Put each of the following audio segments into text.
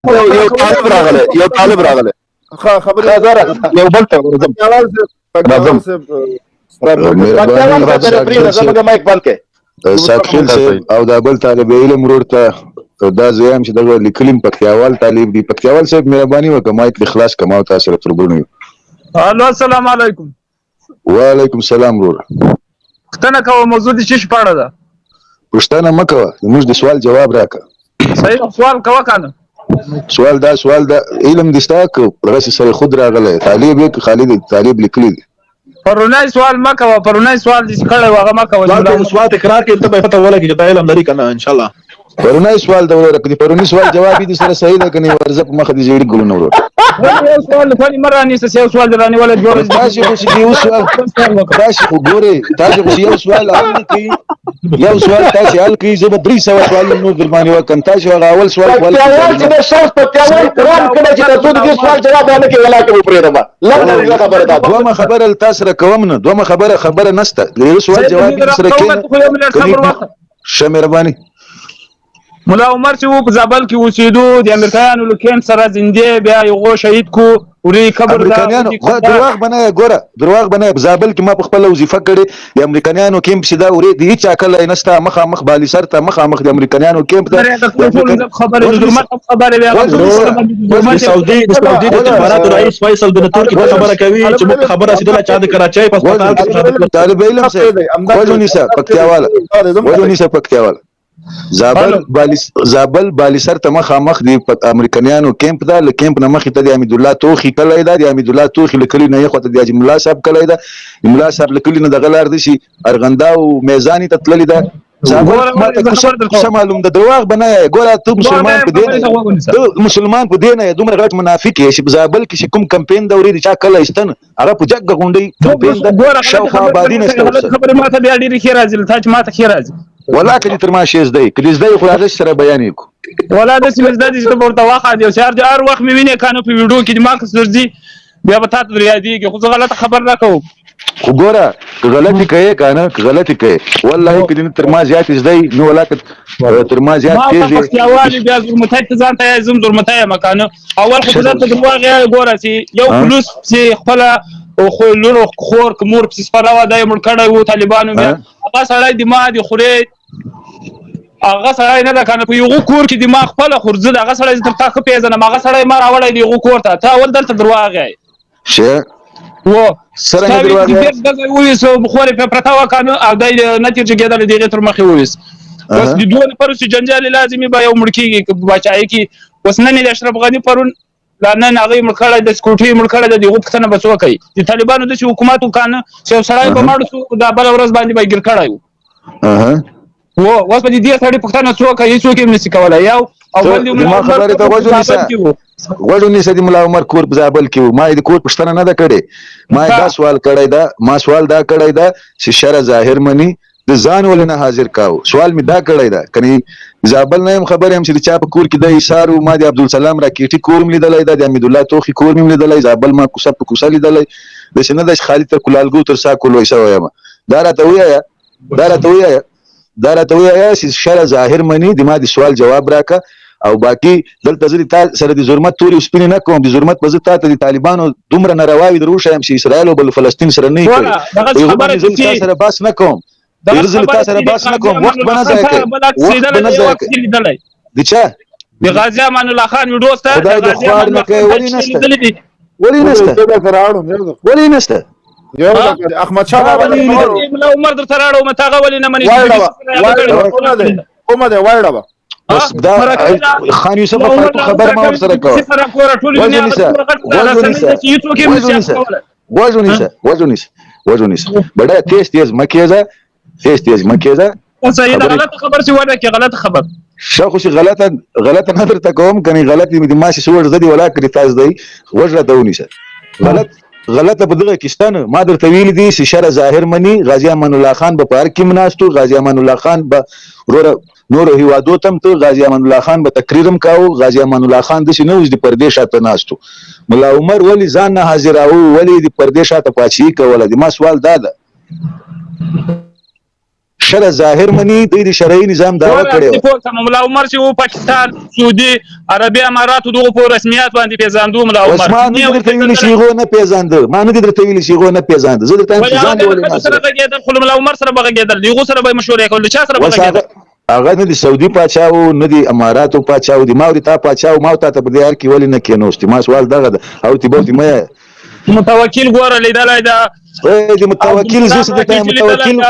یو طالب راغلی خبرې یو بل ته ورځم مایک بند کړئ. ساتخیل صاحب او دا بل طالب علم ورور ته دا زویم چې دغه لیکلیم پکتیاوال طالب دی. پکتیاوال صاحب مهرباني وکړه مایک د خلاص کما او تاسو سره تربونو. الو السلام علیکم. وعلیکم السلام ورور. پښتنه کوم موضوع دي چې پاړه ده. پښتنه مکوه موږ د سوال جواب راکړه. صحیح سوال کوه کنه. سوال دا علم دستا کو رس سره خود راغله طالب یک خالد طالب لیکلی دی. پرونای سوال مکوه پرونای سوال دې کړه واغه مکوه. سوال تکرار کړئ ته به پته ولګي چې علم لري کنه ان شاء الله. پرونای سوال دا ورکړي پرونی سوال جواب دې سره صحیح ده کني ورزه په مخ دې جوړی ګلونه ورو. یو سوال خو مرانی څه یو سوال درانی ولا جوړ. تاسو خو چې یو سوال تاسو خو ګوره تاسو خو یو سوال حل کوي یو سوال تاسو حل کوي زه به 300 سوال نو درمانی وکم تاسو هغه اول سوال چې د شخص په پیاوړ قرآن کړه چې تاسو دې سوال جواب باندې کې ولا کوي پرې ده لږه خبره ده. دوه خبره تاسو را کوم نه دوه خبره نشته یو سوال جواب سره کې شمربانی مولا عمر چې وو په زابل کې اوسېدو د امریکایانو له کیمپ سره زنده بیا یو شهید کو ورې قبر دا دروغ بنه ګوره دروغ بنه په زابل کې ما په خپل وظیفه کړې د امریکایانو کیمپ سیدا ورې د هیڅ عقل نشته مخ بالی سر ته مخ د امریکایانو کیمپ ته خبره بیا سعودي د امارات رئیس فیصل بن ترکی خبره کوي چې موږ خبره سیدله چا د کراچۍ په هسپتال کې طالب علم سره وجونیسا پکتیاواله زابل بالی سر ته مخ دی امریکایانو کیمپ دا ل کیمپ نه مخ ته د حمید الله توخی کله دا د حمید الله توخی لکلی نه یو ته د اجم الله صاحب کله دا مولا صاحب لکلی نه د غلار دي شي ارغندا او میزانی ته تللی دا زابل معلوم د دروغ بنای ګوره ته مسلمان په دینه دومره غټ منافق یې چې زابل کې کوم کمپاین دا ورې چا کله استن هغه په جګ غونډي کمپاین دا شاوخوا آبادی نه خبره ماته بیا ډیره خیر راځي ته ماته خیر راځي ولا کدي تر ما شي زده کدي زده خو راځي سره بیان کو ولا د سیمه زده چې ورته واخا دی چې هر وخت مې ویني کانو په ویډیو کې ما کس درځي بیا به تاسو ریاضي کې خو غلطه خبر راکو خو ګوره غلطي کوي کنه غلطي کوي والله کدي تر ما زیات زده نو ولا تر ما زیات تیز یوالي بیا زرمتای ته ځان ته زم زرمتای مکانو اول خو ځان ته دروغ ګوره چې یو فلوس چې خپل او خو لورو خور کومور په سپراوه دای مړ کړه وو طالبانو بیا هغه سړی د ما دي خوري هغه سړی نه ده کنه په یو کور کې د ما خپل خورزل هغه سړی تر تا خو پیژنم هغه سړی ما راوړی دی یو کور ته اول دلته دروغ یې شه و سره دروغ دغه وې سو بخوري په پرتا وکانو او دای نتیجه کېدل دی تر مخې وېس بس د دوه پر چې جنجال لازمي به یو مړ کېږي بچای کې وسنن د اشرف غنی پرون لانه هغه مړکړه د سکوټي مړکړه د یو پښتنه بسو کوي د طالبانو د حکومت وکانه چې سړی په ماړو دا بل ورځ باندې به ګر کړایو و اوس په دې سړی پښتنه څوک یې څوک یې نسی کولای یو اول دی ما خبره ته وجونی سدي مولا عمر کور په زابل کې ما د کور پښتنه نه ده کړې ما دا سوال کړی دا ما سوال دا کړی دا چې شر ظاهر منی د ځان ولنه حاضر کاو سوال می دا کړی دا کني زابل نه خبر هم چې چا په کور کې د ایثار او ما د عبدالسلام راکېټي کور ملي دلای دا د حمید الله توخی کور ملي دلای زابل ما کوسه په کوسه لیدلای د شنه د خالد تر کولالګو تر سا کول وایسا وایم دا راته ویا چې شر ظاهر منی د ما د سوال جواب راکا او باقی دلته زری تا سره د ظلمت توري سپینې نه کوم د ظلمت په ځتا ته د طالبانو دومره نارواوي دروشه هم چې اسرائیل او بل فلسطین سره نه کوي خبره سره باس نه کوم درزل تاسو سره باس نه کوم وخت بنه ځای کې د چا د غازی امان الله خان ویډیو سره خدای د خوار نه کوي ولی نشته احمد شاه عمر در تراړو متاغه ولی نه مني کومه ده وایړه بس دا خان یوسف په خبر ما ور سره کوي وجونیس بڑا تیز مکیزه تیز مکیزه سید غلط خبر سی ونه کې غلط خبر شاخو شي غلطه نظر ته کوم کني غلطي د ماشي سوړ زدي ولا کړی تاسو دی وجره دونیسه غلطه په دغه کېستان ما درته ویل دي چې شر ظاهر منی غازی امان الله خان په پارک کې مناستو غازی امان الله خان به نور هیوادو تم ته غازی امان الله خان به تقریرم کاو غازی امان الله خان د شنو د پردیش ته ناستو مولا عمر ولی ځان نه حاضر او ولی د پردیش ته پاتې کوله د ما سوال داده شرع ظاهر مني دوی د شرعي نظام دعوه کړې ملا عمر چې و پاکستان سعودي عربي اماراتو دغه په رسمیت باندې پیژاندو ملا عمر ما نه درته ویلي چې هغه نه پیژانده ما نه درته ویلي چې هغه نه پیژانده زه درته ځان ولې نه سره غږیدل خو ملا عمر سره بغږیدل دغه سره به مشورې کول چا سره بغږیدل هغه نه د سعودي پاچاو نه د اماراتو پاچاو د ماورتا پاچاو ما ته په دې کې ولې نه کېنوست ما سوال دغه او تی بوتي مې متوکل ګوره لیدلای دا د متوکل زه د متوکل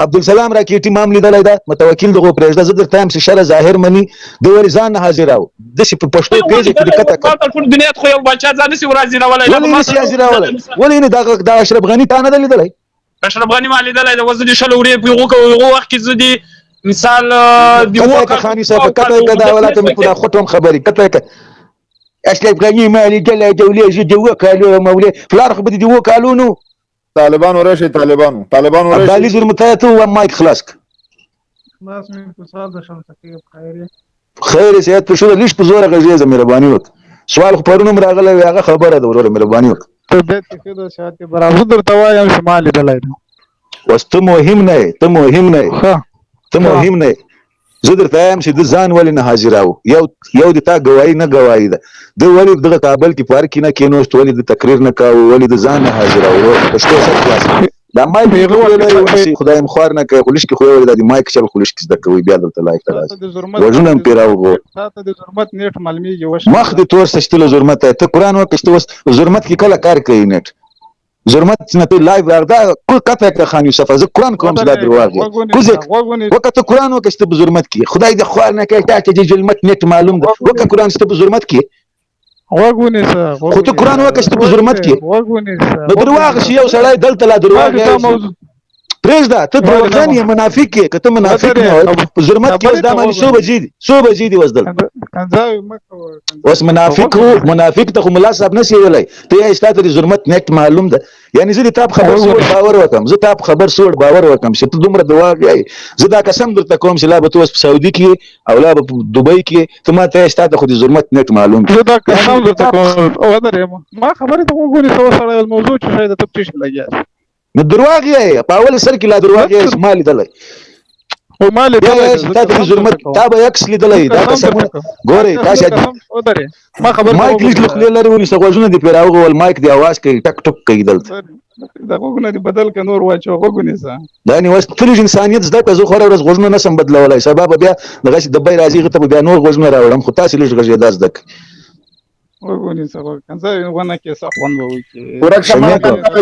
عبدالسلام راکېټي مام لیدلای دا متوکل دغه پرېږده زه درته هم چې شرع ظاهر مني د ولې ځان حاضراو داسې په پښتو پیج کې دقت ټول دنیا خو یو بچا ځان نشي ورازیرولای ولې نشي حاضراولای ولې نه دا اشرف غني تا نه لیدلای اشرف غني ما لیدلای د وزن شل ورې په هغه وخت کې زدي مثال دی وکړه خاني صاحب کته کدا ولاته مې په خطوم خبري کته اشرف غني مالي دله دولي جوه قالوا مولي فلارخ بدي جوه قالوا نو طالبان ورشي طالبان ورشي عبدالي زرمتاته ومايك خلاصك خلاص من اتصال ده شمسكيه بخير خير يا سيادة شو ليش بزوره غجيزه مهرباني وك سوال خو پرونم راغله هغه خبره ده ورور مهرباني وک ته دې کې د شاته برابر درته وایم شمال دلای واست مهم نه ته مهم نه زه درته وایم چې د ځان ولې نه حاضراو یو د تا گواهی نه گواهی ده د ولې دغه کابل کې پارک نه کېنوست ولې د تقریر نه کاوه ولې د ځان نه حاضراو پښتو سره خلاص دا مایک ویلې خدای مخوار نه کوي خلش کې خو ولې د مایک چل خلش کې زده کوي بیا دلته لایک تراځي وژنم پیراو تاسو د ضرورت نیټ معلومیږي وش مخ د تور سشتله ضرورت ته قرآن وکړه وس ضرورت کې کله کار کوي نیټ ضرورت نه په لایو راغدا کول کته که خان یوسف از قرآن کوم چې دا درواغ کوزه وکړه قرآن وکړه په ضرورت کې خدای د خوار نه کوي ته چې ظلمت نیټ معلوم ده وکړه قرآن ست په ضرورت کې وګونی سره خو ته قرآن وکړه په ضرورت کې وګونی سره درواغ شي یو سړی دلته لا درواغ پرېږده ته دروغجن یې منافق یې که ته منافق نه وای په ضرورت کې اوس دا باندې څو بجې دي اوس دلته اوس منافق ته خو ملا صاحب نشي ویلی ته یې ستا ته د ضرورت نیټ معلوم ده یعنې زه د تا په خبر سوړ باور وکړم زه تا په خبر سوړ باور وکړم چې ته دومره دواغ یې زه دا قسم درته کوم چې لا به ته اوس په سعودي کې او لا به په دوبۍ کې ته ما ته ستا ته خو د ضرورت نیټ معلوم زه دا قسم درته کوم ودرېږم ما خبرې ته وګورې څه سړی موضوع چې شاید ته تفتیش لګیا نو درواغ یې په اول سر کې لا درواغ یې ما لیدلی او ما لیدلی تا د ضرورت تا به عکس لیدلی دا قسمونه ګورئ تاسې ما خبر مایک لیک خولې لري ونیسه غوږونه دې پرې راوغول مایک دې اواز کوي ټک ټک کوي دلته دا غوږونه دې بدل که نور واچو غوږ ونیسه دا نیوس تلویزیون انسانیت زده کړه زه خو هره ورځ غوږونه نشم بدلولی سبا به بیا دغسې دبی راځي هغه ته به بیا نور غوږونه راوړم خو تاسې لږ غږېدا زده کړئ ورک شمه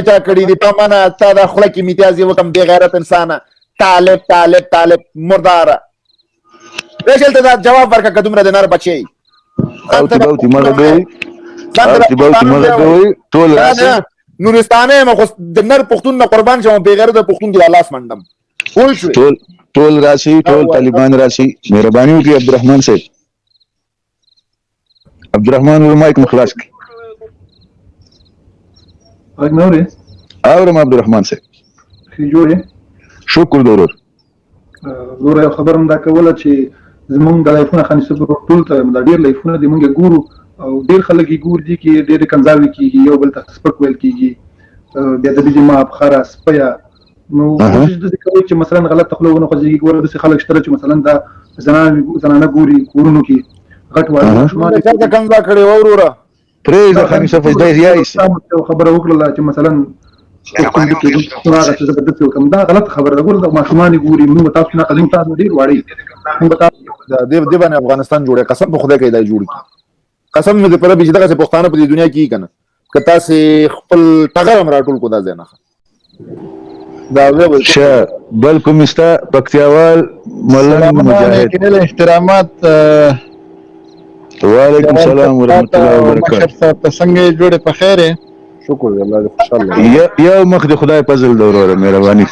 چا کړي دي په معنا تا د خوله کې میتیازي وکم بې غیرت انسانه طالب مرداره رشل ته دا جواب ورکړه که دومره د نر بچی باوتي مغه کوي ټول راسي نورستانه یم خو د نر پښتون نه قربان شم بې غیرت پښتون کې لاس منډم پوه شوې ټول راسي ټول طالبان راسي مهرباني وکړئ عبدالرحمن صاحب عبدالرحمن مایک مخلاص کی اورم عبدالرحمن صاحب ښه جوړ شکر ضرور زوره خبرم دا کوله چې زمونږ د لایفونه خاني صاحب ټول ته دا ډیر لایفونه دي مونږ ګورو او ډیر خلک یې ګور دي کې ډیر کنځاوي کیږي یو بل ته سپک ویل کیږي بیا د دې ما بخاره سپیا نو کوشش د کوي چې مثلا غلط تخلوونه خو ځي ګوره د خلک شته چې مثلا دا زنانه ګوري کورونو کې غټ وایي شمال څنګه کنځا کړي وروره پرېږده خاني صاحب دې یایس خبره وکړه چې مثلا دا غلط خبره ده ګوره د ماشومان ګوري موږ تاسو نه قدیم تاسو ډیر واړی موږ تاسو د باندې افغانستان جوړه قسم په خدای کې دا جوړ کی قسم مې پر به چې دغه پښتانه په دنیا کې کنه که تاسو خپل ټغرم راټول کو دا ځنه دا شه بل کوم استا پکتیاوال ملنګ مجاهد احترامات وعلیکم السلام ورحمۃ اللہ وبرکاتہ څنګه جوړه په خیر شکر الله دې خوشاله یو مخ د خدای فضل دوره مهرباني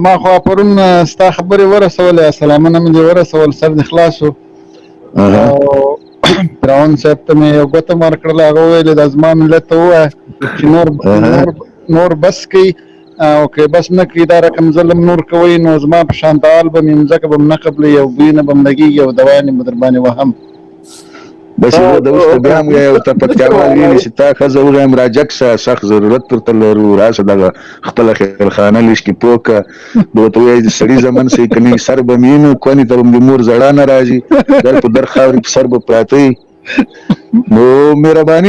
ما خو پرون ستا خبرې ورسولې سلامونه مې ورسول سر د خلاصو براون صاحب ته مې یو ګوته مار کړله هغه ویل د زما ملت ته ووایه چې نور بس کوي او که بس نه کړي دا رقم ظلم نور کوئ نو زما په شان تعال به مې مځکه به م نه قبلوي او بوی نه به م لګېږي او دوایانې به در باندې وهم بس یو د اوس بیا هم یو ته پکتیاوال ویلي چې تا ښځه ووایم راجکسه سخت ضرورت ورته لرو راشه دغه خپله خیرخانه لیش کې پوکه د ورته ووایي د سړي زمن سي که نه سر به مې وینو کونې ته به د مور زړه نه راځي در په در خاورې په سر به پراته نو مهرباني